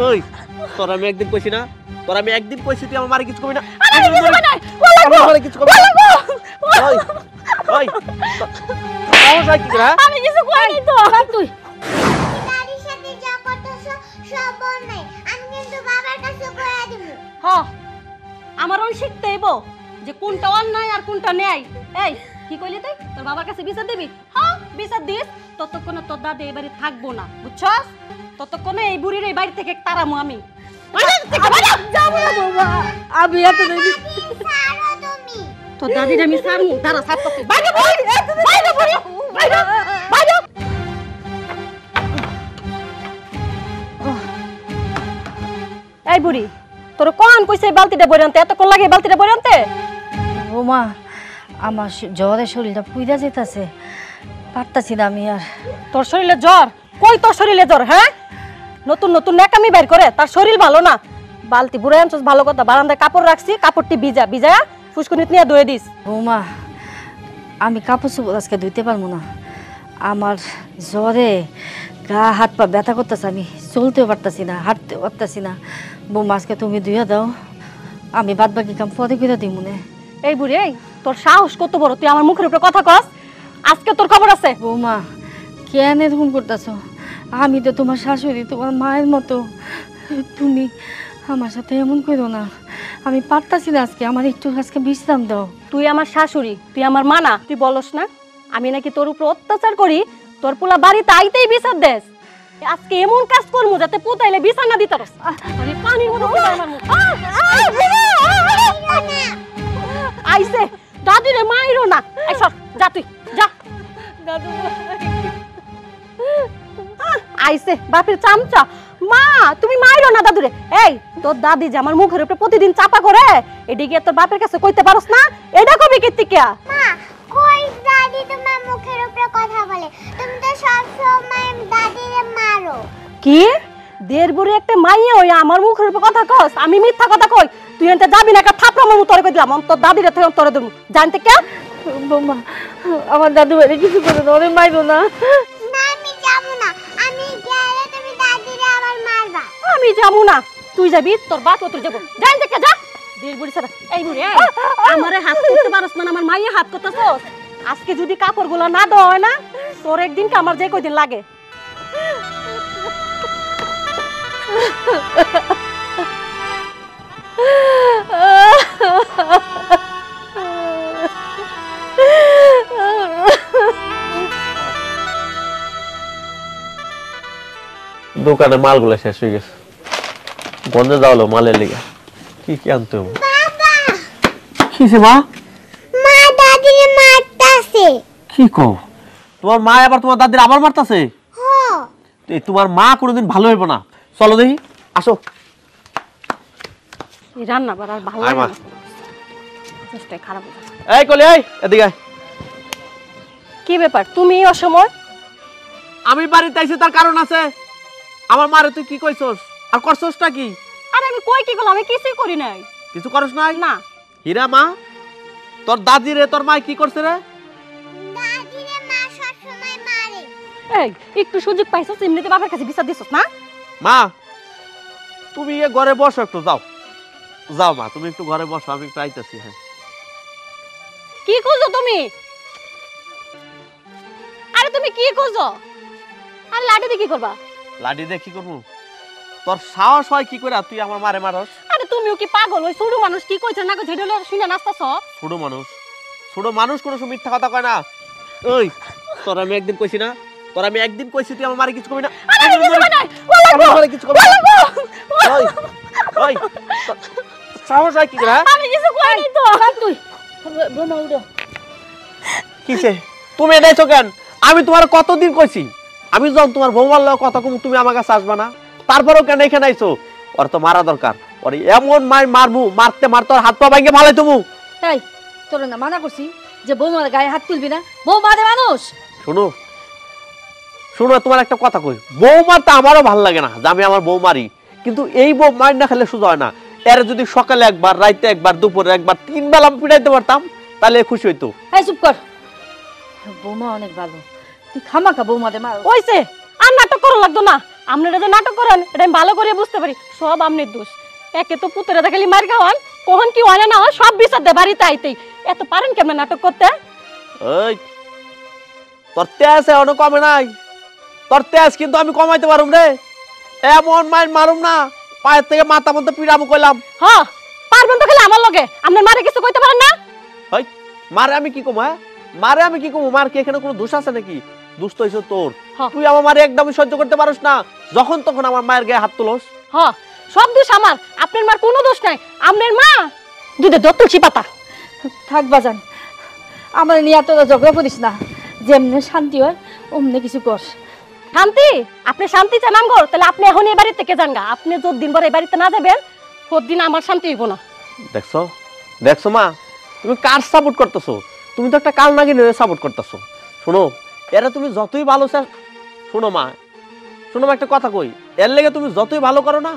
ওই তোর আমি একদিন কইছি না, তোর আমি একদিন কইছি তুই আমার মারে কিছু কবি না। আমি কিছু কই নাই, আমার কিছু কবি না। ওই ওই সমস্যা কি রে? আমি কিছু কই নাই তো। তুই দাদির সাথে যা করতেছ সব বল নাই, আমি কিন্তু বাবার কাছে কইয়া দিব। হ্যাঁ আমার ওই শিখতে হইব যে কোনটা অন্যায় আর কোনটা ন্যায়। এই কি কইলি তুই তোর বাবার কাছে বিচার দিবি? হ্যাঁ বিচার দিস, ততক্ষণে তোর দাদি এই বাড়ি থাকবো না, বুঝছস? ততক্ষণে এই বুড়ির এই বাড়ি থেকে তাড়ামু আমি। যাবো না বাবা, আমি এত ছাড়ো তুমি। তোর দাদির আমি সারমু, দাঁড়া সারতেছি। বাইরে বুড়ি, বাইরে বুড়ি, বাইরে, বাইরে। এই বুড়ি তোর কোন কইছে বালতিটা বইরে আনতে? এতক্ষণ লাগে বালতিটা বইরে আনতে? বৌমা আমার জ্বরে শরীরটা পুইরা যেতেছে, পারতাছি না আমি আর। তোর শরীরে জ্বর? কই তোর শরীরে জ্বর? হ্যাঁ নতুন নতুন নাকামি বের করে, তার শরীর ভালো না। বালতি বুড়াই আনছস ভালো কথা, বারান্দায় কাপড় রাখছি, কাপড়টি ভিজা ভিজা ফুসকুনিত নিয়ে ধুয়ে দিস। বৌমা আমি কাপড় চোপড় আজকে ধুইতে পারবো না, আমার জ্বরে গা হাত পা ব্যথা করতেছে, আমি চলতেও পারতাছি না, হাঁটতেও পারতাছি না। বৌমা আজকে তুমি ধুইয়া দাও, আমি বাদ বাকি কাম পরে করে দিই মনে। এই বুড়ি এই তোর সাহস কত বড়, তুই আমার মুখের উপরে কথা কস? আজকে তোর খবর আছে। বৌমা কেন এরকম করতেছ? আমি তো তোমার শাশুড়ি, তোমার মায়ের মতো, তুমি আমার সাথে এমন করো না। আমি পারতাছি না আজকে, আমার একটু আজকে বিশ্রাম দাও। তুই আমার শাশুড়ি, তুই আমার মানা, তুই বলস না আমি নাকি তোর উপর অত্যাচার করি? তোর পোলা বাড়িতে আইতেই বিচার দেস। আজকে এমন কাজ করবো যাতে পোতাইলে বিচার না দিতে পারস। আমি পানির মতো আমার মুখ আইছে। দাদিরে মাইরো না, এই সর যা, তুই যা। দাদু আইছে বাপের চামচা। মা তুমি মাইরো না দাদুরে। এই তোর দাদি যে আমার মুখের উপরে প্রতিদিন চাপা করে, এডি গিয়ে তোর বাপের কাছে কইতে পারস না? এটা কবি কিত্তিকা? মা কই দাদি তোমার মুখের উপরে কথা বলে? তুমি তো সব সময় দাদিরে মারো। কি দের বুড়ি একটা মাইয়া হই আমার মুখের উপরে কথা কস? আমি মিথ্যা কথা কই? তুই এনতে যাবি না, একটা থাপড়া মামু তোরে কই দিলাম, তোর দাদিরে থেকে তোরে দেবো জানতে কে? বৌমা আমার দাদু বাড়ি কিছু করে না, ওরে মাইরো না। না আমি যাব না, আমি গেলে তুমি দাদিরে আবার মারবা। আমি যাবো না, তুই যাবি, তোর বাপ তুই যাবো, জানতে কে? যা দের বুড়ি সারা। এই বুড়ি এই আমারে হাত করতে পারস না, আমার মাইয়া হাত করতেছস। আজকে যদি কাপড়গুলো না দেওয়া হয় না, তোর একদিন কে আমার যে কয়দিন লাগে। দোকানে মালগুলো শেষ হয়ে গেছে, গন্ধে যাওয়ালো মালের লিগে। কি কি আনতে হবে? কিসে মা? মা দাদিরে মারতাছে। কি কও? তোমার মা আবার তোমার দাদির আবার মারতাছে? হ্যাঁ এই তোমার মা কোনোদিন ভালো হইব না। চলো দেখি, আসো। এই রান্না বাড়ার ভালো আয় মা। লাগে না, চেষ্টাই খারাপ হয়ে যাচ্ছে। এই কলি এই এদিকে আয়। কি ব্যাপার তুমি এই অসময়? আমি বাড়িতে আইছি তার কারণ আছে। আমার মারে তুই কি কইছস আর করছসটা কি? আরে আমি কই কি করলাম? আমি কিছুই করি নাই। কিছু করছ নাই? না। হীরা মা, তোর দাদি রে তোর মা কি করছে রে? দাদিরে মা সব সময় মারে। এই একটু সুযোগ পাইছস এমনিতে বাবার কাছে বিচার দিছস না? মা তুমি এ ঘরে বসো একটু, যাও যাও মা, তুমি একটু ঘরে বসো, আমি একটু আইতাছি। হ্যাঁ কি খুঁজো তুমি? আরে তুমি কি খুঁজো? আর লাডি দিয়ে কি করবা? লাডি দিয়ে কি করবো? তোর সাহস হয় কি করে তুই আমার মারে মারস? আরে তুমিও কি পাগল? ওই ছোট মানুষ কি কইছে না কইছে এটা শুনে নাচতাছ? ছোট মানুষ, ছোট মানুষ কোনো সময় মিথ্যা কথা কয় না। ওই তোর আমি একদিন কইছি না, তোর আমি একদিন কইছি তুই আমার মারে কিছু কবি না। আরে কিছু কই নাই, আমার মারে কিছু কবি না। ওই ওই সাহস হয় কি করে? আমি কিছু কই নাই তো। তুই বৌমা উঠো। কিসে তুমি এটাইছো কেন? আমি তোমার কতদিন কইছি, আমি যখন তোমার বৌমার লগে কথা কম তুমি আমার কাছে আসবা না, তারপরেও কেন এখানে আইছো? ওর তো মারা দরকার, ওর এমন মার মারবো, মারতে মারতে ওর হাত পা ভাঙে ভালাই তুমি। তাই তোর না মানা করছি যে বৌমার গায়ে হাত তুলবি না, বৌমা রে মানুষ। শোনো শোনো, তোমার একটা কথা কই, বৌমার তো আমারও ভাল লাগে না যে আমি আমার বৌমারি, কিন্তু এই বউ মার না খেলে সোজা হয় না। এর যদি সকালে একবার, রাইতে একবার, দুপুরে একবার, 3 বেলা আমি পিটাইতে পারতাম তাহলে খুশি হইতো। এই চুপ কর, বৌমা অনেক ভালো, তুই খামাখা বৌমাদের মার। ওইছে আর নাটক করা লাগতো না। আপনারা যে নাটক করেন এটা আমি ভালো করে বুঝতে পারি, সব আপনার দোষ। একে তো পুতরা দেখালি মার খাওয়ান, কখন কি হয় না হয় সব বিচার দেয় বাড়িতে আইতেই। এত পারেন কেমন নাটক করতে? ওই তোর তেজ এখনো কমে নাই, তোর তেজ কিন্তু আমি কমাইতে পারুম রে। এমন মাইন মারুম না, পায়ের থেকে মাথা মধ্যে পিড়ামু কইলাম। হ্যাঁ পারবেন তো খালি আমার লগে, আপনার মারে কিছু কইতে পারেন না? হই মারে আমি কি কমু? হ্যাঁ মারে আমি কি কমু? মার কি এখানে কোনো দোষ আছে নাকি? দোষ তো হইছে তোর। হ্যাঁ। তুই আমার মারে একদমই সহ্য করতে পারিস না, যখন তখন আমার মায়ের গায়ে হাত তুলস। হ্যাঁ সব দোষ আমার, আপনার মার কোনো দোষ নাই। আপনার মা দুধে দর তুলসী পাতা। থাক বাজান, আমার নিয়ে তোরা ঝগড়া করিস না, যেমনি শান্তি হয় অমনি কিছু কর। শান্তি? আপনি শান্তি চান আমগর? তাহলে আপনি এখন এই বাড়ি থেকে যান গা। আপনি যতদিন পরে এই বাড়িতে না যাবেন ততদিন আমার শান্তি হইব না। দেখছো দেখছো মা, তুমি কার সাপোর্ট করতেছো? তুমি তো একটা কাল নাগিনের সাপোর্ট করতেছো। শোনো, এরা তুমি যতই ভালো চাস, শোনো মা, শোনো মা একটা কথা কই, এর লেগে তুমি যতই ভালো করো না,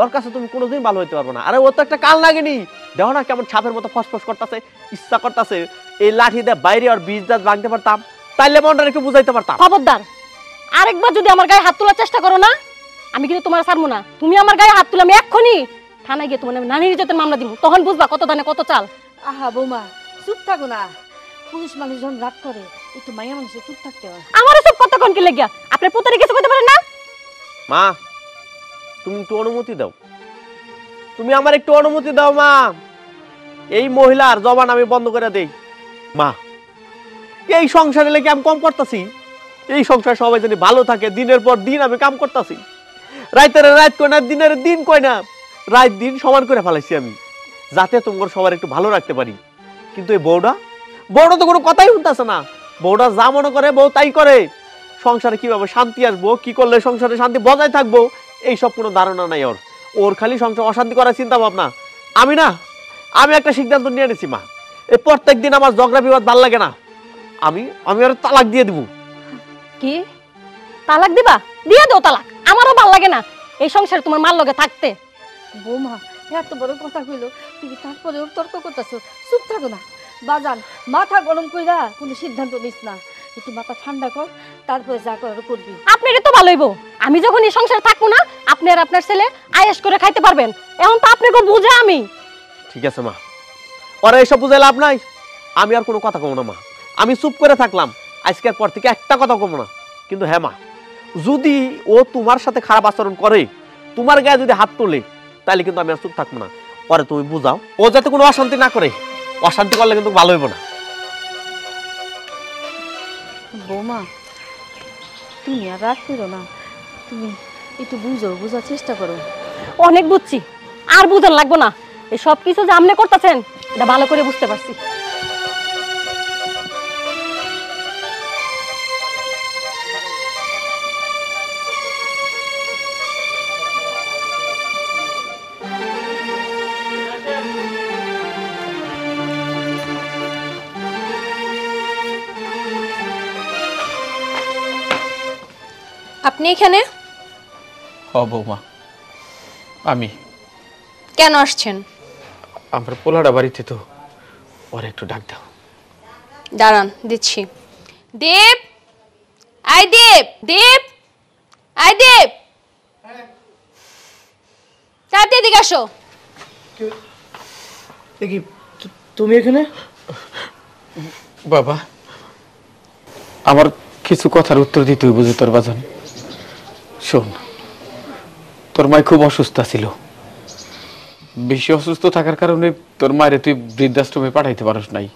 ওর কাছে তুমি কোনোদিন ভালো হইতে পারবে না। আরে ও তো একটা কাল নাগিনি, দেখো না কেমন ছাপের মতো ফসফস করতেছে, ইচ্ছা করতেছে এই লাঠি দিয়ে বাইরে আর বীজ দাঁত ভাঙতে পারতাম, তাইলে মনটা একটু বুঝাইতে পারতাম। খবরদার, আরেকবার যদি আমার গায়ে হাত তোলার চেষ্টা করো না, আমি কিন্তু তোমার ছাড়বো না। তুমি আমার গায়ে হাত তুলে আমি এক্ষুনি থানায় গিয়ে তোমার নানি নির্যাতন মামলা দিব, তখন বুঝবা কত দানে কত চাল। আহা বৌমা চুপ থাকো না, পুরুষ মানুষ যখন রাগ করে একটু মাইয়া মানুষের চুপ থাকতে হয়। আমারও সব কতক্ষণ কি লেগিয়া? আপনার পুত্রে কিছু করতে পারেন না? মা তুমি একটু অনুমতি দাও, তুমি আমার একটু অনুমতি দাও মা, এই মহিলার জবান আমি বন্ধ করে দেই। মা এই সংসারে লেগে আমি কম করতেছি, এই সংসার সবাই জানি ভালো থাকে, দিনের পর দিন আমি কাম করতেছি, রাতের রাত কই না, দিনের দিন কই না, রাত দিন সমান করে ফেলাইছি আমি, যাতে তোমার সবার একটু ভালো রাখতে পারি। কিন্তু এই বউটা তো কোনো কথাই শুনতেছে না, বউটা যা মনে করে বউ তাই করে। সংসারে কিভাবে শান্তি আসবো, কি করলে সংসারে শান্তি বজায় থাকবো, এইসব কোনো ধারণা নাই ওর। ওর খালি সংসার অশান্তি করার চিন্তা ভাবনা। আমি একটা সিদ্ধান্ত নিয়ে নিছি মা, এই প্রত্যেক দিন আমার ঝগড়া বিবাদ ভাল লাগে না, আমি ওর তালাক দিয়ে দিব। কি তালাক দিবা? দিয়ে দাও তালাক, আমারও ভাল লাগে না এই সংসারে তোমার মার লগে থাকতে। বৌমা এত বড় কথা কইলো, তুমি তারপরেও তর্ক করতেছো, চুপ থাকো না। বাজান মাথা গরম কইরা কোনো সিদ্ধান্ত নিস না, একটু মাথা ঠান্ডা কর, তারপরে যা করার করবি। আপনারই তো ভালো হইব, আমি যখন এই সংসারে থাকবো না, আপনি আর আপনার ছেলে আয়েশ করে খাইতে পারবেন। এখন তো আপনাকে বুঝে আমি। ঠিক আছে মা, ওরা এইসব বুঝে লাভ নাই, আমি আর কোনো কথা কমো না মা, আমি চুপ করে থাকলাম, আজকের পর থেকে একটা কথা কমো না। কিন্তু হ্যাঁ মা, যদি ও তোমার সাথে খারাপ আচরণ করে, তোমার গায়ে যদি হাত তোলে, তাহলে কিন্তু আমি আর চুপ থাকবো না। পরে তুমি বুঝাও ও যাতে কোনো অশান্তি না করে, অশান্তি করলে কিন্তু ভালো হইব না। বৌমা তুমি আর রাগ করো না, তুমি একটু বুঝার চেষ্টা করো। অনেক বুঝছি, আর বুঝান লাগবো না। এই সব কিছু যে আপনি করতেছেন এটা ভালো করে বুঝতে পারছি। আপনি এখানে বৌমা? আমি কেন আসছেন? আমার পোলাটা বাড়িতে, তো ওরা একটু ডাক দাও। দাঁড়ান, দিচ্ছি। দেব, আয় দেব, দেব, আয় দেব, তাড়াতাড়ি এদিকে আসো। দেখি তুমি এখানে? বাবা, আমার কিছু কথার উত্তর দিতে হইব যে তোর বাজান। শোন, তোর মায় খুব অসুস্থ ছিল, বেশি অসুস্থ থাকার কারণে তোর মায়ের তুই বৃদ্ধাশ্রমে পাঠাইতে পারস নাই।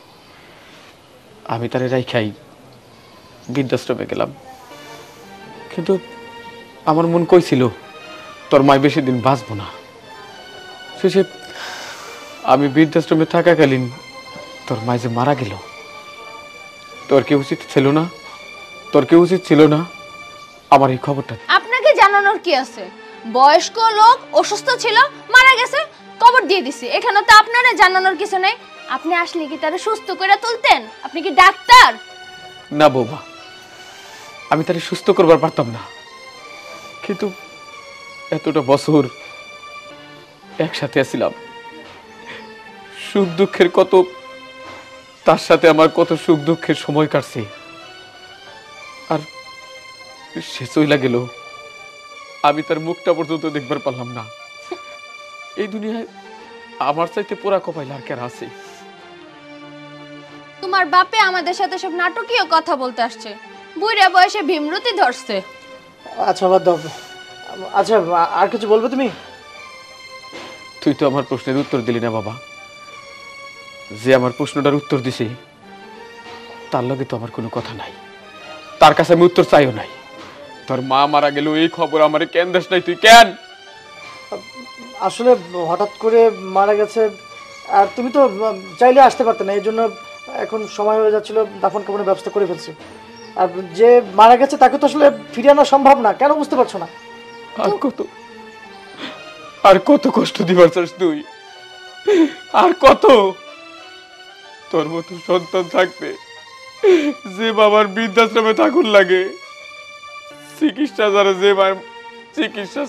আমি তারে রাইখাই বৃদ্ধাশ্রমে গেলাম, কিন্তু আমার মন কইছিল তোর মায় বেশি দিন বাঁচবো না। শেষে আমি বৃদ্ধাশ্রমে থাকাকালীন তোর মায় যে মারা গেল, তোর কি উচিত ছিল না? তোর কি উচিত ছিল না আমার এই খবরটা? আপনাকে জানানোর কি আছে? বয়স্ক লোক অসুস্থ ছিল, মারা গেছে, কবর দিয়ে দিছি। এখানে তো আপনারা জানানোর কিছু নেই। আপনি আসলে কি তারা সুস্থ করে তুলতেন? আপনি কি ডাক্তার? না বৌমা, আমি তারে সুস্থ করবার পারতাম না, কিন্তু এতটা বছর একসাথে আছিলাম, সুখ দুঃখের কত, তার সাথে আমার কত সুখ দুঃখের সময় কাটছে, আর সে চইলা গেল। আমি তার মুখটা পর্যন্ত দেখবার পারলাম না। এই দুনিয়ায় আমার চাইতে পোড়া কপাইল আর কার আছে? তোমার বাপে আমাদের সাথে সব নাটকীয় কথা বলতে আসছে, বুড়া বয়সে ভীমরতি ধরছে। আচ্ছা বাদ দাও। আচ্ছা আর কিছু বলবে তুমি? তুই তো আমার প্রশ্নের উত্তর দিলি না বাবা। যে আমার প্রশ্নটার উত্তর দিছে তার লগে তো আমার কোনো কথা নাই, তার কাছে আমি উত্তর চাইও নাই। তোর মা মারা গেল এই খবর আমারে কেন দেশ নাই? তুই কেন? আসলে হঠাৎ করে মারা গেছে, আর তুমি তো চাইলে আসতে পারতে না, এই জন্য এখন সময় হয়ে যাচ্ছিল, দাফন কাফনের ব্যবস্থা করে ফেলছি। আর যে মারা গেছে তাকে তো আসলে ফিরিয়ে আনা সম্ভব না, কেন বুঝতে পারছো না? আর কত কষ্ট দিবার চাস তুই? আর কত? তোর মতো সন্তান থাকতে যে বাবার বৃদ্ধাশ্রমে থাকুন লাগে, চিকিৎসা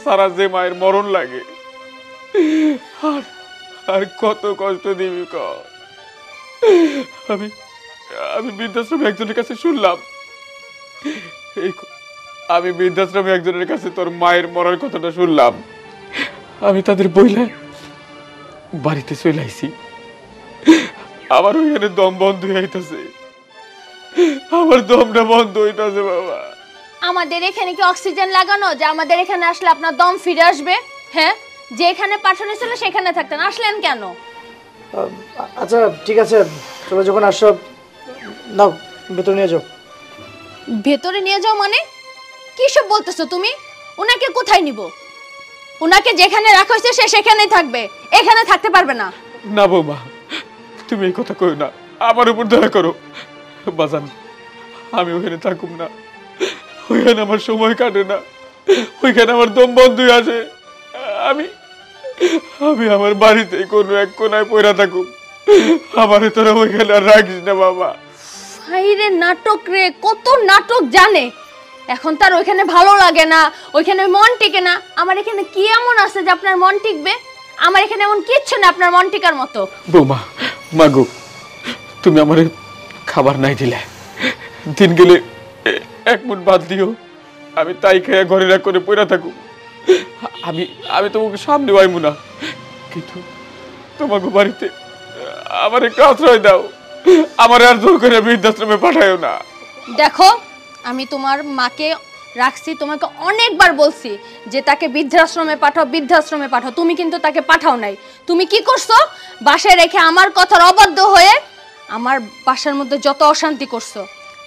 ছাড়া যে মায়ের মরণ লাগে, আর কত কষ্ট দিবি ক? আমি বৃদ্ধাশ্রমে একজনের কাছে শুনলাম, আমি বৃদ্ধাশ্রমে একজনের কাছে তোর মায়ের মরার কথাটা শুনলাম। আমি তাদের বইলে বাড়িতে চলে আইছি, আমার ওইখানে দম বন্ধ হয়ে আইতাছে, আমার দমটা বন্ধ হইতাছে বাবা। আমাদের এখানে কি অক্সিজেন লাগানো যে আমাদের এখানে আসলে আপনার দম ফিরে আসবে? হ্যাঁ, যেখানে পাঠানো ছিল সেখানে থাকতেন, আসলেন কেন? আচ্ছা ঠিক আছে, চলো যখন আসো নাও ভেতরে নিয়ে যাও। ভেতরে নিয়ে যাও মানে কি সব বলতেছো তুমি? ওনাকে কোথায় নিব? ওনাকে যেখানে রাখা হয়েছে সে সেখানেই থাকবে, এখানে থাকতে পারবে না। না বৌমা, তুমি এই কথা কইও না, আমার উপর দয়া করো। বাজান, আমি ওখানে থাকুম না, ওইখানে আমার সময় কাটে না, ওইখানে আমার দম বন্ধ হয়ে আসে। আমি আমার বাড়িতে কোনো এক কোনায় পড়া থাকুম, আমারে তোরা ওইখানে আর রাখিস না বাবা। হাইরে নাটক রে, কত নাটক জানে। এখন তার ওইখানে ভালো লাগে না, ওইখানে মন টিকে না। আমার এখানে কি এমন আছে যে আপনার মন টিকবে? আমার এখানে এমন কিচ্ছু না আপনার মন টিকার মতো। বৌমা, মাগো, তুমি আমারে খাবার নাই দিলে, দিন গেলে এক মুঠ ভাত দিও, আমি তাই খেয়ে ঘরে রাখ করে পড়া থাকুক। আমি তোমাকে সামনে আইমু না, কিন্তু তোমাকে বাড়িতে আমার একটু আশ্রয় দাও, আমার আর জোর করে বৃদ্ধাশ্রমে পাঠায়ও না। দেখো, আমি তোমার মাকে রাখছি, তোমাকে অনেকবার বলছি যে তাকে বৃদ্ধাশ্রমে পাঠাও, তুমি কিন্তু তাকে পাঠাও নাই। তুমি কি করছো? বাসায় রেখে আমার কথার অবাধ্য হয়ে আমার বাসার মধ্যে যত অশান্তি করছো।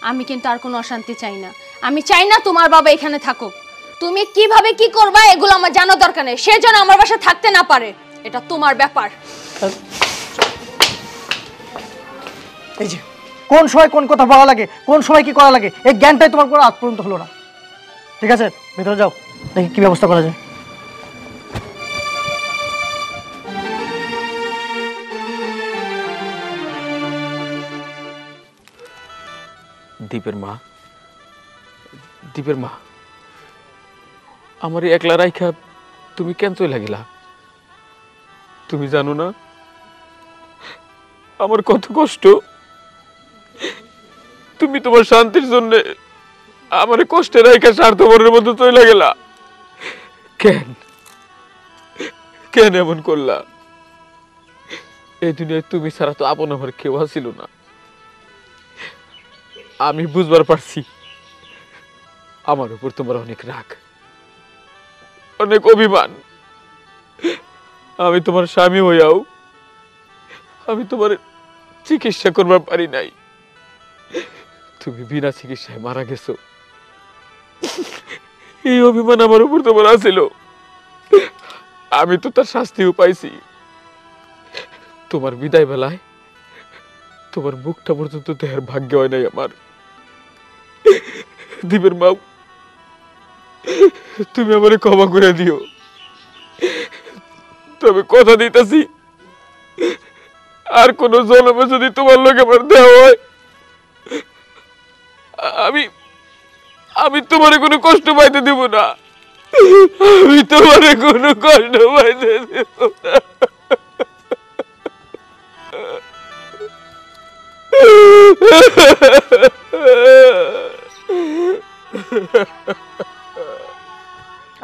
আমি কিন্তু আর কোনো অশান্তি চাই না, আমি চাই না তোমার বাবা এখানে থাকুক। তুমি কিভাবে কি করবা এগুলো আমার জানা দরকার নেই, সে যেন আমার বাসায় থাকতে না পারে, এটা তোমার ব্যাপার। এই যে কোন সময় কোন কথা বলা লাগে, কোন সময় কি করা লাগে, এই জ্ঞানটাই তোমার কোনো আজ পর্যন্ত হলো না। ঠিক আছে, ভেতরে যাও, দেখি কি ব্যবস্থা করা যায়। দীপের মা, আমার একলা রাইখা তুমি কেন চলে গেলা? তুমি জানো না আমার কত কষ্ট? তুমি তোমার শান্তির জন্য আমার কষ্টে রাইখা স্বার্থপরের মতো চলে গেলা। কেন কেন এমন করলা? এই দুনিয়ায় তুমি ছাড়া তো আপন আমার কেউ ছিল না। আমি বুঝবার পারছি আমার উপর তোমার অনেক রাগ, অনেক অভিমান। আমি তোমার স্বামী হইয়াও আমি তোমার চিকিৎসা করবার পারি নাই। তুমি বিনা চিকিৎসায় মারা গেছো, এই অভিমান আমার উপর তোমার আছিল। আমি তো তার শাস্তিও পাইছি। তোমার বিদায় বেলায় তোমার মুখটা পর্যন্ত দেহের ভাগ্য হয় নাই আমার। দীপের মা, তুমি আমারে ক্ষমা করে দিও, তবে কথা দিতেছি আর কোন জন্মে যদি তোমার লোক আমার দেওয়া হয়, আমি তোমারে কোনো কষ্ট পাইতে দিব না, আমি তোমারে কোনো কষ্ট পাইতে দিব না।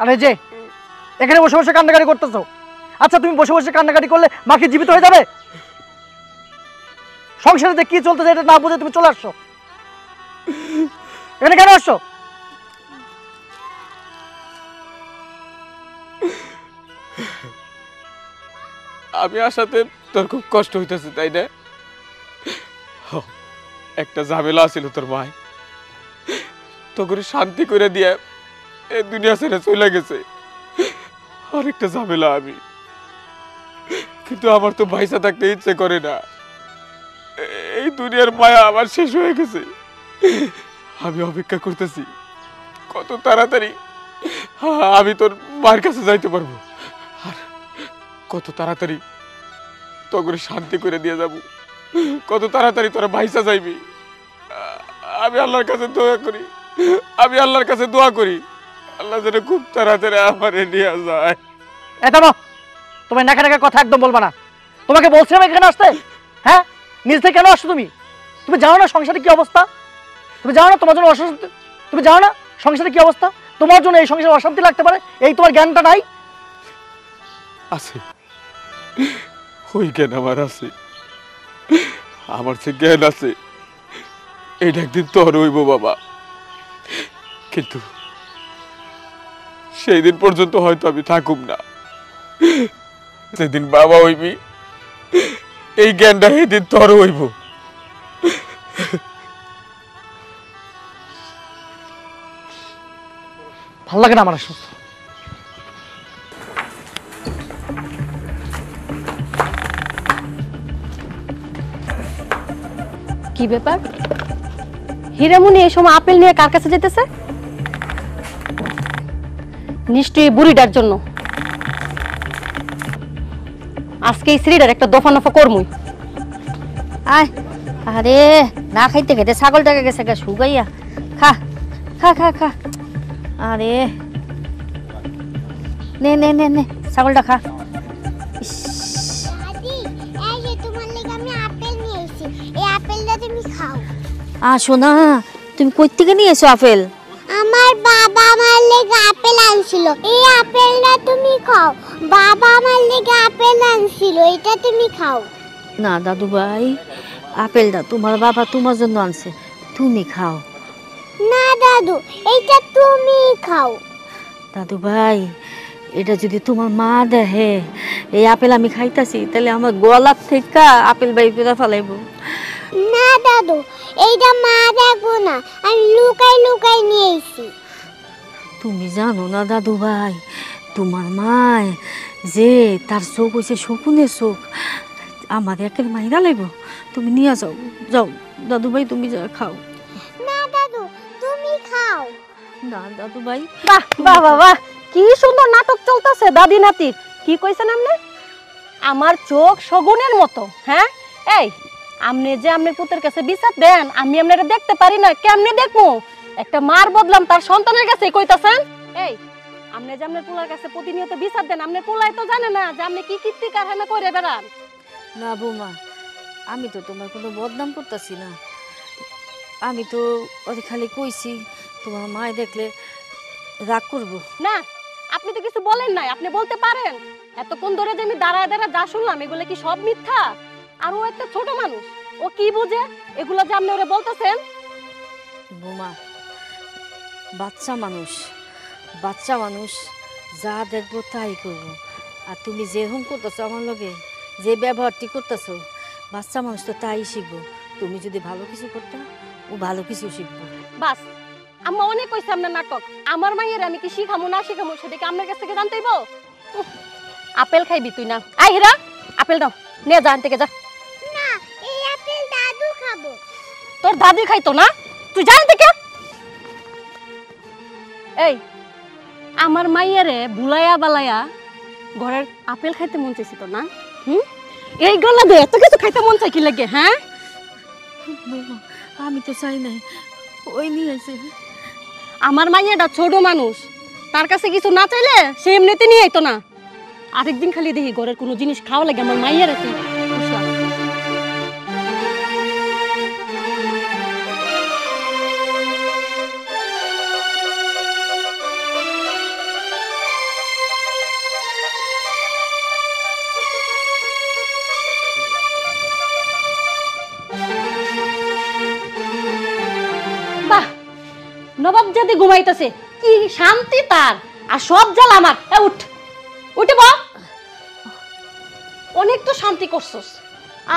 আরে যে এখানে বসে বসে কান্নাকাটি করতেছো, আচ্ছা তুমি বসে বসে কান্নাকাটি করলে মা কি জীবিত হয়ে যাবে? সংসারে যে কি চলতেছে এটা না বুঝে তুমি চলে আসছো, এখানে কেন আসছো? আমি আসাতে তোর খুব কষ্ট হইতেছে তাই না? একটা ঝামেলা আছিল তোর মাই, তো করে শান্তি করে দিয়ে এই দুনিয়া ছেড়ে চলে গেছে। আরেকটা ঝামেলা আমি, কিন্তু আমার তো ভাইসা থাকতে ইচ্ছে করে না। এই দুনিয়ার মায়া আমার শেষ হয়ে গেছে। আমি অপেক্ষা করতেছি কত তাড়াতাড়ি আমি তোর মার কাছে যাইতে পারবো, আর কত তাড়াতাড়ি তোকে শান্তি করে দিয়ে যাব, কত তাড়াতাড়ি তোরা ভাইসা যাইবি। আমি আল্লাহর কাছে দোয়া করি, আমি আল্লাহর কাছে দোয়া করি আল্লাহ যেন খুব তাড়াতাড়ি আমারে নিয়ে যায়। এটা না, তোমার নাকা নাকা কথা একদম বলবা না। তোমাকে বলছিলাম এখানে আসতে, হ্যাঁ নিজ থেকে কেন আসছো তুমি? তুমি জানো না সংসারে কি অবস্থা? তুমি জানো না তোমার জন্য অশান্তি, তুমি জানো না সংসারে কি অবস্থা? তোমার জন্য এই সংসারে অশান্তি লাগতে পারে, এই তোমার জ্ঞানটা নাই? আছে, ওই জ্ঞান আমার আছে, আমার যে জ্ঞান আছে এইটা একদিন তোর হইব বাবা, কিন্তু সেই দিন পর্যন্ত হয়তো আমি থাকুম না। যেদিন বাবা হইবি এই জ্ঞানটা সেদিন তোর হইব। ভাল লাগে না আমার আসলে। কি ব্যাপার? হীরামণি এই সময় আপেল নিয়ে কার কাছে যেতেছে? নিশ্চয়ই বুড়িটার জন্য। আজকে এই শ্রীটার একটা দফা নফা করমুই। আয়, আরে না খাইতে খাইতে ছাগলটাকে গেছে গা শুকাইয়া। খা খা খা খা। আরে নে নে নে নে ছাগলটা খা। ইস, দাদি এই যে তোমার লাগি আমি আপেল নিয়ে এসেছি, এই আপেলটা তুমি খাও। আসো না, তুমি কই থেকে নিয়ে এসো আপেল? আমার বাবা আমার লাগি আপেল আনছিল, এই আপেলটা তুমি খাও। বাবা আমার লাগি আপেল আনছিল, এটা তুমি খাও। না দাদু ভাই, আপেলটা তোমার বাবা তোমার জন্য আনছে, তুমি খাও। না দাদু, এইটা তুমি খাও। দাদু ভাই, এটা যদি তোমার মা দেখে এই আপেল আমি খাইতাছি, তাহলে আমার গলার থেকে আপেল বাই পেরা ফেলাইব। না দাদু, এইটা মা দেখবো না, আমি লুকাই লুকাই নিয়ে এসেছি। তুমি জানো না দাদু ভাই, তোমার মায় যে তার চোখ হয়েছে শকুনের চোখ, আমার একের মাইরা লাগব। তুমি নিয়ে যাও, যাও দাদু ভাই, তুমি যা খাও। না দাদু, তুমি খাও। না দাদু ভাই। বাহ বাহ বাহ বাহ, কি সুন্দর নাটক চলতেছে দাদি নাতি। কি কইছেন আপনি? আমার চোখ শগুনের মতো? হ্যাঁ, এই আপনি যে আপনার পুতের কাছে বিচার দেন, আমি আপনারা দেখতে পারি না, কেমনে দেখবো? একটা মার বদলাম তার সন্তানের কাছে কইতাছেন? এই আপনি যে আপনার পোলার কাছে প্রতিনিয়ত বিচার দেন, আপনার পোলাই তো জানে না যে আপনি কি কীর্তি কারখানা করে বেড়ান। না বৌমা, আমি তো তোমার কোনো বদনাম করতেছি না, আমি তো ওদের খালি কইছি তোমার মায় দেখলে রাগ করবো না, আপনি তো কিছু বলেন নাই, আপনি বলতে পারেন। এতক্ষণ ধরে যে আমি দাঁড়ায় দাঁড়ায় যা শুনলাম, এগুলো কি সব মিথ্যা? আর ও একটা ছোট মানুষ, ও কি বুঝে এগুলো যে আপনি ওরে বলতেছেন? বৌমা, বাচ্চা মানুষ, বাচ্চা মানুষ যা দেখবো তাই করবো। আর তুমি যেরকম করতেছো আমার লগে, যে ব্যবহারটি করতেছো, বাচ্চা মানুষ তো তাই শিখবো। তুমি যদি ভালো কিছু করতে, ও ভালো কিছু শিখবো। বাস, আম্মা অনেক কইছে আপনার নাটক। আমার মাইয়ের আমি কি শিখামু না শিখামু সেটা কি আপনার কাছ থেকে জানতে হইব? আপেল খাইবি তুই না? আই হীরা, আপেল দাও, নিয়ে যা থেকে যা। না, এই আপেল দাদু খাবো। তোর দাদি খাইতো না, তুই জান থেকে। এই আমার মাইয়ারে ভুলাইয়া বালাইয়া ঘরের আপেল খাইতে মন চাইছি তো না? এই গলা দে এত কিছু খাইতে মন চাই কি লাগে? হ্যাঁ, বৌমা, আমি তো চাই নাই, ওই নিয়ে আসে। আমার মাইয়াটা ছোট মানুষ, তার কাছে কিছু না চাইলে সে এমনিতে নিয়ে আইতো না। আরেকদিন খালি দেখি ঘরের কোনো জিনিস খাওয়া লাগে আমার মাইয়ার তুই বুঝলাম। যদি ঘুমাইতেছে কি শান্তি তার, আর সব জ্বালা আমার। উঠ, উঠে বা, অনেক তো শান্তি করছস,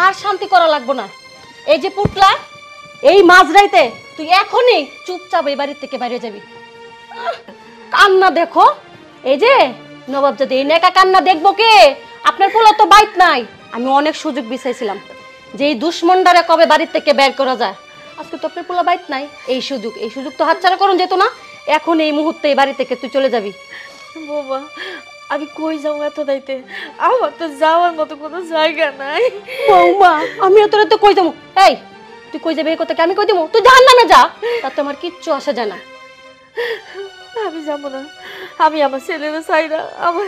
আর শান্তি করা লাগবো না। এই যে পুটলা, এই মাঝরাইতে তুই এখনই চুপচাপ এই বাড়ির থেকে বাইরে যাবি। কান্না দেখো, এই যে নবাব যদি এই নেকা কান্না দেখবো কে? আপনার পোলা তো বাইত নাই। আমি অনেক সুযোগ বিছাইছিলাম যে এই দুশ্মনটারে কবে বাড়ির থেকে বের করা যায়। আজকে তো আপনার পোলা বাইত নাই, এই সুযোগ তো হাতছাড়া করুন যেত না। এখন এই মুহূর্তে এই বাড়ি থেকে তুই চলে যাবি। বৌমা আমি কই যাবো এত দাইতে? আমার তো যাওয়ার মতো কোনো জায়গা নাই। বৌমা আমি এত রাতে কই যাবো? এই তুই কই যাবি এই কথা কি আমি কই দেবো? তুই জাহান্নামে যা, তাতে আমার কিচ্ছু আসে যায় না। আমি যাবো না, আমি আমার ছেলেরা চাই না, আমার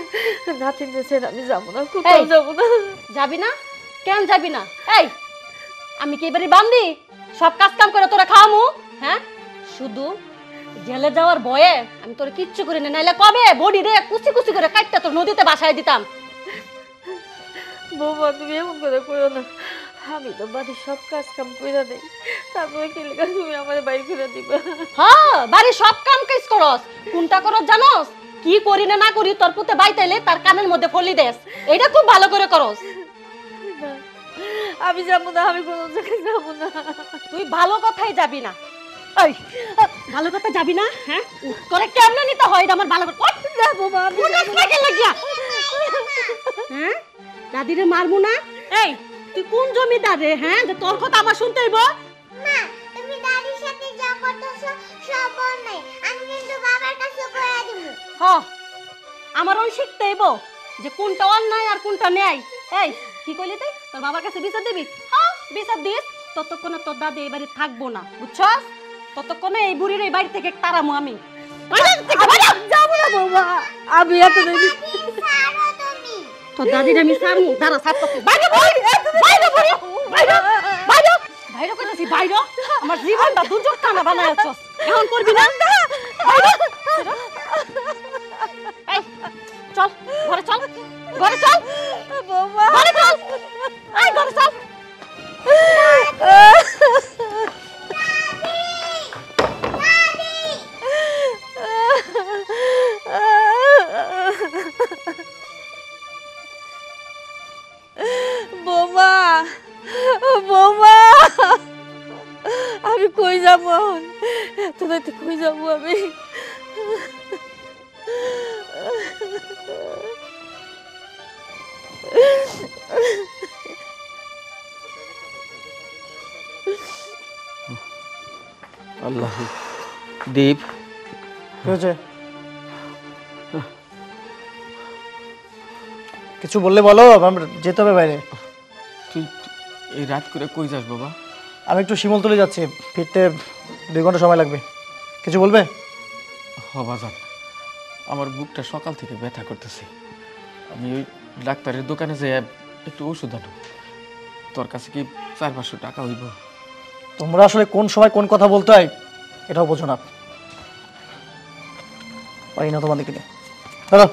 নাতিনদের ছেলে আমি যাবো না, কোথাও যাবো না। যাবি না? কেন যাবি না? এই আমি কি এবারে বান্দি সব কাজ কাম করে তোরা খাওয়ামু? হ্যাঁ, শুধু জেলে যাওয়ার ভয়ে আমি তোর কিচ্ছু করি না, নাইলে কবে বডি রে কুচি কুচি করে কাটটা তোর নদীতে বাসায় দিতাম। বৌমা তুমি এমন করে কইও না, আমি তো বাড়ির সব কাজ কাম কইরা দেই, তারপরে কি লিগা তুমি আমার বাইর করে দিবা? হ্যাঁ, বাড়ির সব কাম কাজ করস, কোনটা করস জানোস? কি করি না না করি তোর পুতে বাইতাইলে তার কানের মধ্যে ফলি দেস, এটা খুব ভালো করে করস। আমি যাবো না, আমি কোনো জায়গায় যাবো না। তুই ভালো কথাই যাবি না। এই ভালো কথা যাবি না? হ্যাঁ, তোরে কেমনে নিতে হয় এটা আমার ভালো করে। ওঠ না বাবা, আমি উঠাস না কে লাগিয়া? হ্যাঁ, দাদিরে মারমু না? এই তুই কোন জমিদার রে? হ্যাঁ, যে তোর কথা আমার শুনতে হইব? মা তুমি দাদির সাথে যা করতেছো সব অন্যায়, আমি কিন্তু বাবার কাছে কইয়া দিব। হ, আমার ওই শিখতে হইব যে কোনটা অন্যায় আর কোনটা ন্যায়। এই কি কইলি তুই? তোর বাবার কাছে বিচার দিবি? হ্যাঁ, বিচার দিস। ততক্ষণে তোর দাদি এই বাড়ি থাকবো না, বুঝছস? ততক্ষণে এই বুড়ির এই বাড়ি থেকে তাড়ামু আমি। যাবো না বৌমা, আমি এত দেরি ছাড়ো তুমি। তোর দাদির আমি সারমু, দাঁড়া সার তো। বাইরে বাইরে বাইরে বাইরে বাইরে বাইরে কইতাছি বাইরে। আমার জীবনটা দুর্যোগ কানা বানায়াছস, এখন করবি না? বাইরে এই চল ঘরে চল, ঘরে চল বৌমা। ঘরে চল, এই ঘরে চল। বৌমা, বৌমা, আমি কই যাবো এখন? তোদের তো কই যাবো আমি? আল্লাহ দীপ, কি হয়েছে? কিছু বললে বলো, আমার যেতে হবে বাইরে। তুই এই রাত করে কই যাস বাবা? আমি একটু শিমুলতলি যাচ্ছি, ফিরতে 2 ঘন্টা সময় লাগবে। কিছু বলবে? বাজান, আমার বুকটা সকাল থেকে ব্যথা করতেছে। আমি ওই ডাক্তারের দোকানে যাই একটু ওষুধ আনো। তোর কাছে কি 400-500 টাকা হইব? তোমরা আসলে কোন সময় কোন কথা বলতে হয় এটাও বোঝো না। পারি না তোমাদেরকে নিয়ে। দাদা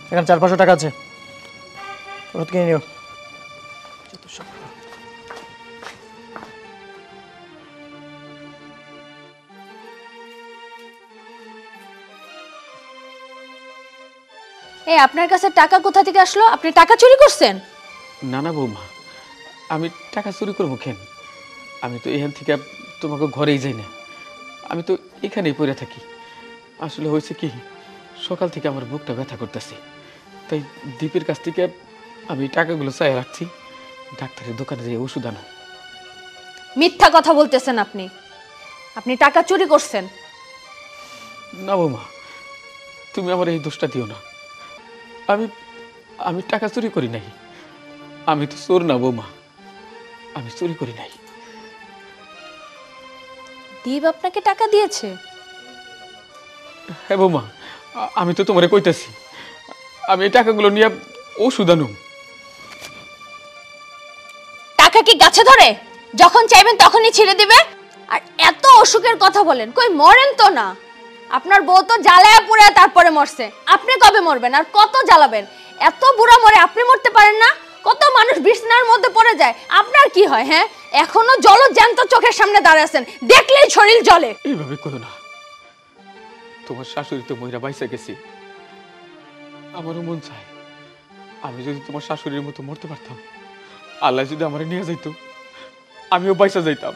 এখানে 400-500 টাকা আছে, ওষুধ কিনে নিও। এই আপনার কাছে টাকা কোথা থেকে আসলো? আপনি টাকা চুরি করছেন? না না বৌমা, আমি টাকা চুরি করবো কেন? আমি তো এখান থেকে তোমাকে ঘরেই যাই না, আমি তো এখানেই পড়ে থাকি। আসলে হয়েছে কি, সকাল থেকে আমার বুকটা ব্যথা করতেছে, তাই দীপের কাছ থেকে আমি টাকাগুলো চাই রাখছি। ডাক্তারের দোকানে যাই ওষুধ আনো। মিথ্যা কথা বলতেছেন আপনি, আপনি টাকা চুরি করছেন। না বৌমা, তুমি আমার এই দোষটা দিও না। আমি আমি টাকা চুরি করি নাই। আমি তো চোর না বৌমা, আমি চুরি করি নাই। দীপ আপনাকে টাকা দিয়েছে? হ্যাঁ বৌমা, আমি তো তোমারে কইতাছি, আমি এই টাকাগুলো নিয়ে ওষুধ আনুম। টাকা কি গাছে ধরে? যখন চাইবেন তখনই ছিঁড়ে দিবে। আর এত অসুখের কথা বলেন, কই মরেন তো না। আপনার বউ তো জ্বালায়া পুড়ে তারপরে মরছে, আপনি কবে মরবেন আর কত জ্বালাবেন? এত বুড়া মরে আপনি মরতে পারেন না? কত মানুষ বিছনার মধ্যে পড়ে যায়, আপনার কি হয়? হ্যাঁ, এখনো জলজ্যান্ত চোখের সামনে দাঁড়ায় আছেন, দেখলেই শরীর জ্বলে। এইভাবে কইও না, তোমার শাশুড়ি তো মহিলা বাইসা গেছি, আমারও মন চায় আমি যদি তোমার শাশুড়ির মতো মরতে পারতাম, আল্লাহ যদি আমার নিয়ে যাইতো, আমিও বাইসা যাইতাম।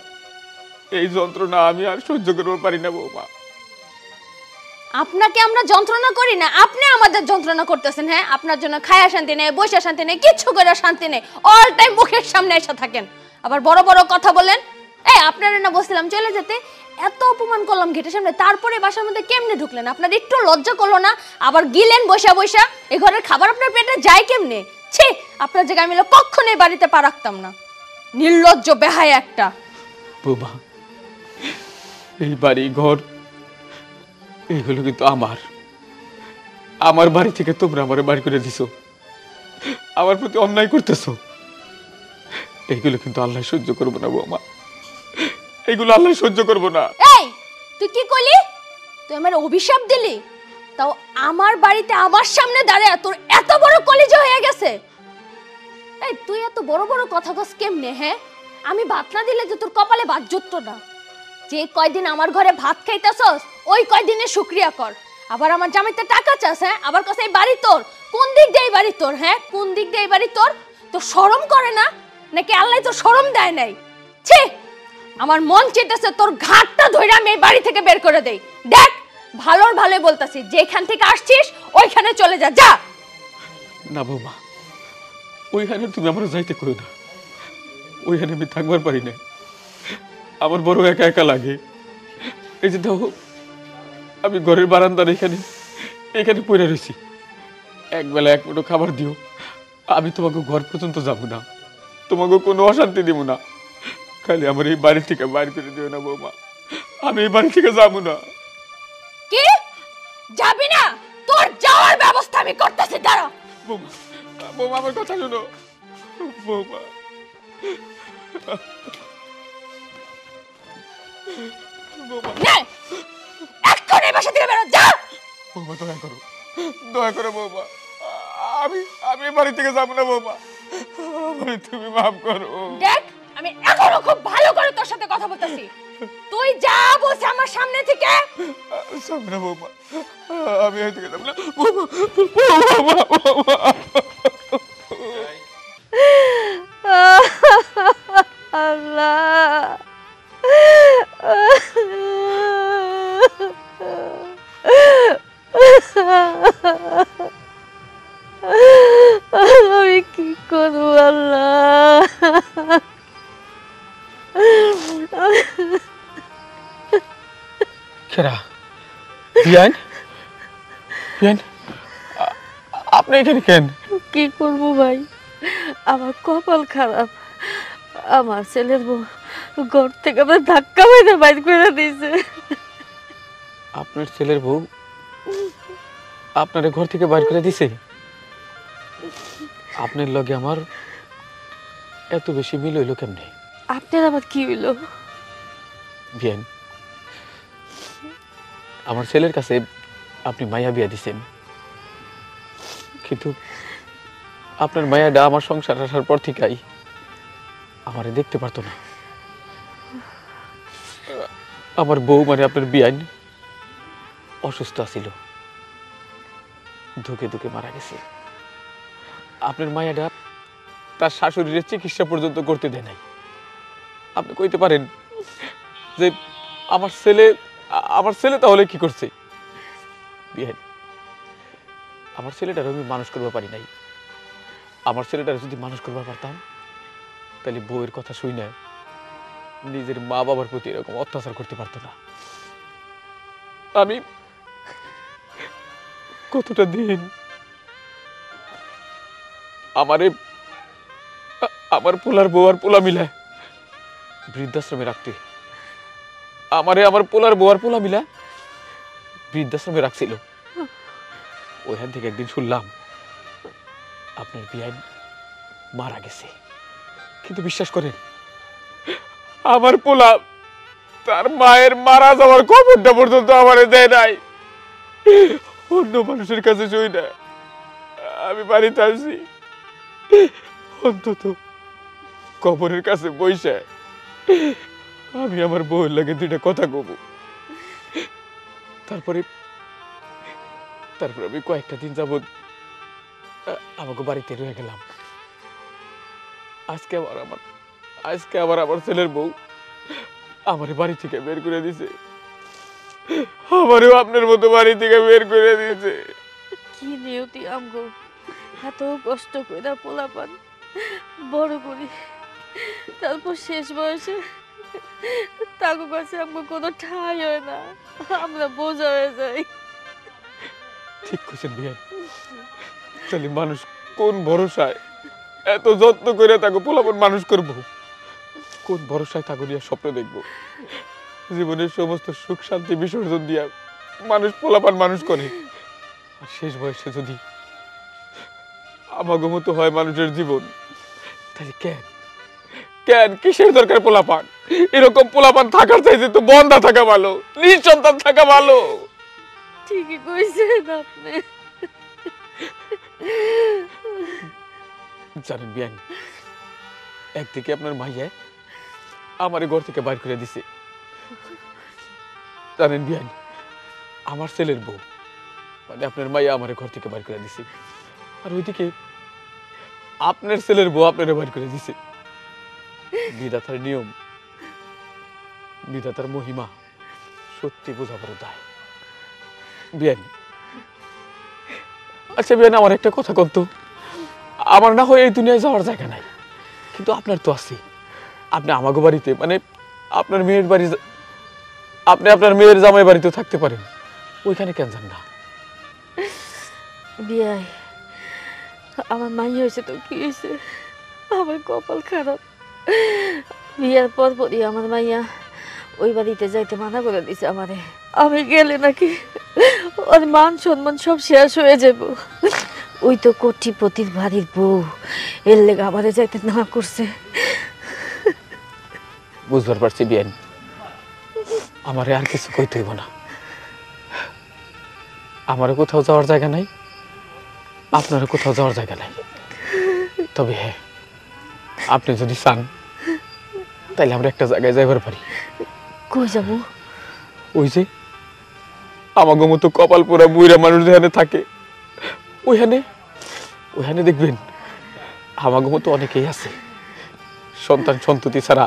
এই যন্ত্রণা আমি আর সহ্য করতে পারি না বৌমা। আপনাকে আমরা যন্ত্রণা করি না, আপনি আমাদের যন্ত্রণা করতেছেন। হ্যাঁ, আপনার জন্য খায়া শান্তি নেই, বসে শান্তি নেই, কিচ্ছু করে শান্তি নেই, অল টাইম মুখের সামনে এসে থাকেন, আবার বড় বড় কথা বলেন। এই আপনারা না বলছিলাম চলে যেতে, এত অপমান করলাম গেটের সামনে, তারপরে বাসার মধ্যে কেমনে ঢুকলেন? আপনার একটু লজ্জা করলো না? আবার গিলেন বসা বসা, এই ঘরের খাবার আপনার পেটে যায় কেমনে? ছি, আপনার জায়গায় আমি কখনোই বাড়িতে পা রাখতাম না, নির্লজ্জ বেহায়া একটা। বৌমা, এই বাড়ি ঘর এইগুলো কিন্তু আমার বাড়ি থেকে তোমরা আমার বাড়ি করে দিছো, আমার প্রতি অন্যায় করতেছো। এইগুলো কিন্তু আল্লাহ সহ্য করবো না বৌমা, এইগুলো আল্লাহ সহ্য করবো না। এই তুই কি কইলি? তুই আমার অভিশাপ দিলি, তাও আমার বাড়িতে আমার সামনে দাঁড়ায় তোর এত বড় কলিজা হয়ে গেছে? এই তুই এত বড় বড় কথা কস কেমনে? হ্যাঁ, আমি ভাত না দিলে যে তোর কপালে ভাত জুটতো না। যে কয়দিন আমার ঘরে ভাত খাইতেছস ওই কয়দিনে শুকরিয়া কর। আবার আমার জামাইতে টাকা চাস, হ্যাঁ, আবার কাছে এই বাড়ি তোর? কোন দিক দিয়ে এই বাড়ি তোর? হ্যাঁ, কোন দিক দিয়ে এই বাড়ি তোর? তোর শরম করে না নাকি আল্লাহ তোর শরম দেয় নাই? ছি, আমার মন চেতেছে তোর ঘাটটা ধরে আমি এই বাড়ি থেকে বের করে দেই। দেখ, ভালোর ভালো বলতাছি, যেখান থেকে আসছিস ওইখানে চলে যা, যা। না বৌমা, ওইখানে তুমি আমার যাইতে করো না, ওইখানে আমি থাকবার পারি না, আমার বড় একা একা লাগে। এই যে দেখো, আমি ঘরের বারান্দার এখানে পড়ে রয়েছি, একবেলা এক মুঠো খাবার দিও, আমি তোমাকে ঘর পর্যন্ত যাবো না, তোমাকে কোনো অশান্তি দিব না, খালি আমার এই বাড়ি থেকে বাইর করে দিও না বৌমা, আমি এই বাড়ি থেকে যাবো না। কি যাবি না? তোর যাওয়ার ব্যবস্থা আমি করতেছি, দাঁড়া। বৌমা, বৌমা আমার কথা শোনো বৌমা। এখন এই বাসা থেকে বেরো, যা। বৌমা দয়া করো বৌমা, আমি বাড়ি থেকে যাবো না বৌমা, আমারে তুমি মাফ করো। দেখ, আমি এখনো খুব ভালো করে তোর সাথে কথা বলতেছি, তুই যা বলছিস আমার সামনে থেকে। সামনে বৌমা, আমি এই থেকে যাবো না বৌমা। আল্লাহ, আমি কি করবো আল্লাহ? খেরা বিয়ান, আপনি এখানে কেন? কি করবো ভাই, আমার কপাল খারাপ, আমার ছেলের বউ ঘর থেকে আমার ধাক্কা মেরে বাইর করে দিয়েছে। আপনার ছেলের বউ আপনার ঘর থেকে বাইর করে দিছে? আপনার লগে আমার এত বেশি মিল হইল কেমনে? আপনার আবার কি হইল? বিয়ান, আমার ছেলের কাছে আপনি মায়া বিয়া দিছেন, কিন্তু আপনার মায়াটা আমার সংসার আসার পর থেকেই আমারে দেখতে পারতো না। আমার বউ মানে আপনার বিয়ান অসুস্থ ছিল, ধুকে ধুকে মারা গেছে। আপনার মায়াটা তার শাশুড়ির চিকিৎসা পর্যন্ত করতে দেয় নাই। আপনি কইতে পারেন যে আমার ছেলে তাহলে কি করছে? বিয়ান, আমার ছেলেটার আমি মানুষ করতে পারি নাই। আমার ছেলেটার যদি মানুষ করতে পারতাম তাহলে বউয়ের কথা শুই না নিজের মা বাবার প্রতি এরকম অত্যাচার করতে পারতো না। আমি কতটা দিন আমার পোলার বউ আর পোলা মিলা বৃদ্ধাশ্রমে রাখতে, আমার পোলার বউ আর পোলা মিলা বৃদ্ধাশ্রমে রাখছিল। ওইখান থেকে একদিন শুনলাম আপনার বিয়ান মারা গেছে, কিন্তু বিশ্বাস করেন আমার পোলা তার মায়ের মারা যাওয়ার খবরটা পর্যন্ত আমারে দেয় নাই। অন্য মানুষের কাছে শুই না, আমি বাড়িতে আসছি অন্তত কবরের কাছে বইসা আমি আমার বউয়ের লাগে দুইটা কথা কব, তারপরে তারপর আমি কয়েকটা দিন যাবৎ আমাকে বাড়িতে রয়ে গেলাম। আজকে আবার আমার ছেলের বউ আমার বাড়ি থেকে বের করে দিছে। আমারও আপনার মতো বাড়ি থেকে বের করে দিয়েছে। কি নিয়তি আমগো, এত কষ্ট করে পোলাপান বড় করি, তারপর শেষ বয়সে তাকে কাছে আমগো কোনো ঠাঁই হয় না, আমরা বোঝা হয়ে যাই। ঠিক কইছেন বিয়ান। তাহলে মানুষ কোন ভরসায় এত যত্ন করে তাকে পোলাপন মানুষ করব? কোন ভরসায় তাকে নিয়ে স্বপ্ন দেখব? জীবনের সমস্ত সুখ শান্তি বিসর্জন দিয়া মানুষ পোলাপান মানুষ করে, আর শেষ বয়সে যদি আমাগো মতো হয় মানুষের জীবন, তাহলে কেন কিসের দরকার পোলাপান? এরকম পোলাপান থাকার চাইতে তো বন্ধা থাকা ভালো, নিঃসন্তান থাকা ভালো। ঠিকই কইছেন আপনি। জানেন বিয়ান, একদিকে আপনার মাইয়া আমার ঘর থেকে বাইর করে দিছে। জানেন বিয়ান, আমার ছেলের বউ মানে আপনার মাইয়া আমার ঘর থেকে বাইর করে দিছে, আর ওইদিকে আপনার ছেলের বউ আপনার বাইর করে দিছে। বিধাতার নিয়ম, বিধাতার মহিমা সত্যি বোঝা বড় দায়। বিয়ান, আচ্ছা বিয়ান, আমার একটা কথা কন্ত, আমার না হয় এই দুনিয়ায় যাওয়ার জায়গা নাই, কিন্তু আপনার তো আছে। আপনি আমাগো বাড়িতে মানে আপনার মেয়ের বাড়ি, আপনি আপনার মেয়ের জামাই বাড়িতে থাকতে পারেন, ওইখানে কেন যান না? বিয়াই, আমার মাই হয়েছে তো কি হয়েছে, আমার কপাল খারাপ। বিয়ার পরপরই আমার মাইয়া ওই বাড়িতে যাইতে মানা করে দিছে আমারে। আমি গেলে নাকি ওর মান সম্মান সব শেষ হয়ে যাব। ওই তো কোটিপতির বাড়ির বউ, এর লেগে আমারে যাইতে না করছে। বুঝবার পারছি বিয়ান, আমারে আর কিছু কইতে হইব না। আমারও কোথাও যাওয়ার জায়গা নাই, আপনারও কোথাও যাওয়ার জায়গা নাই। তবে হ্যাঁ, আপনি যদি চান তাইলে আমরা একটা জায়গায় যাইবার পারি। কই যাবো? ওই যে আমাগো মতো কপাল পোড়া বুইরা মানুষ যেখানে থাকে, ওইখানে দেখবেন আমাগো মতো অনেকেই আছে, সন্তান সন্ততি ছাড়া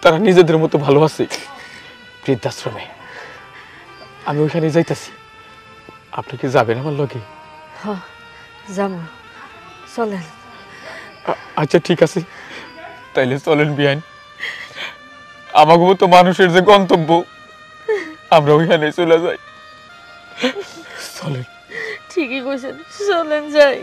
তারা নিজেদের মতো ভালো আছে বৃদ্ধাশ্রমে। আমি ওইখানে যাইতাছি, আপনি কি যাবেন আমার লগে? হ, যাবো, চলেন। আচ্ছা ঠিক আছে, তাইলে চলেন বিয়ান। আমাগো মতো মানুষের যে গন্তব্য, আমরা ওইখানে চলে যাই। চলেন। ঠিকই কইছেন, চলেন যাই।